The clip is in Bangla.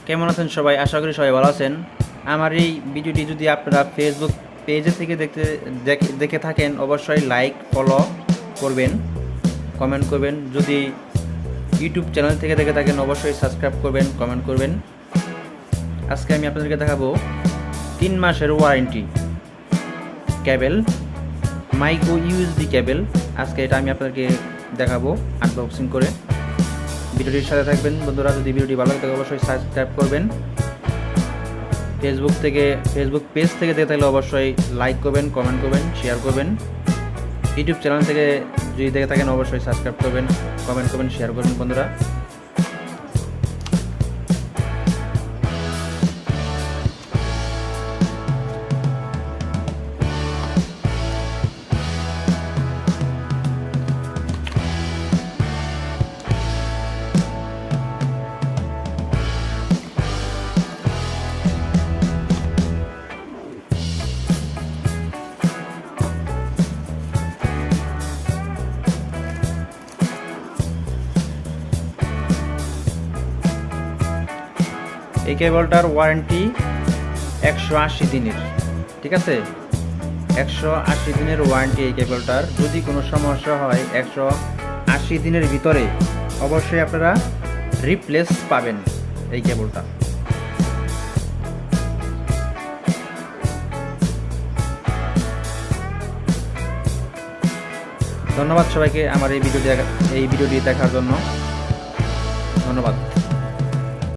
কেমন আছেন সবাই? আশা করি সবাই ভালো আছেন। আমার এই ভিডিওটি যদি আপনারা ফেসবুক পেজে থেকে দেখে থাকেন, অবশ্যই লাইক ফলো করবেন, কমেন্ট করবেন। যদি ইউটিউব চ্যানেল থেকে দেখে থাকেন, অবশ্যই সাবস্ক্রাইব করবেন, কমেন্ট করবেন। আজকে আমি আপনাদেরকে দেখাবো 3 মাসের ওয়ারেন্টি কেবল, মাইক্রো ইউএসবি কেবল। আজকে এটা আমি আপনাদেরকে দেখাবো আনবক্সিং করে। ভিডিওটির সাথে থাকবেন বন্ধুরা। যদি ভিডিওটি ভালো লাগে অবশ্যই সাবস্ক্রাইব করবেন। ফেসবুক পেজ থেকে দেখে থাকলে অবশ্যই লাইক করবেন, কমেন্ট করবেন, শেয়ার করবেন। ইউটিউব চ্যানেল থেকে যদি দেখে থাকেন অবশ্যই সাবস্ক্রাইব করবেন, কমেন্ট করবেন, শেয়ার করবেন বন্ধুরা। এই কেবলটার ওয়ারেন্টি 180 দিনের, ঠিক আছে? 180 দিনের ওয়ারেন্টি এই কেবলটার। যদি কোনো সমস্যা হয় 180 দিনের ভিতরে অবশ্যই আপনারা রিপ্লেস পাবেন এই কেবলটা। ধন্যবাদ সবাইকে আমার এই ভিডিওটি দেখার জন্য। ধন্যবাদ।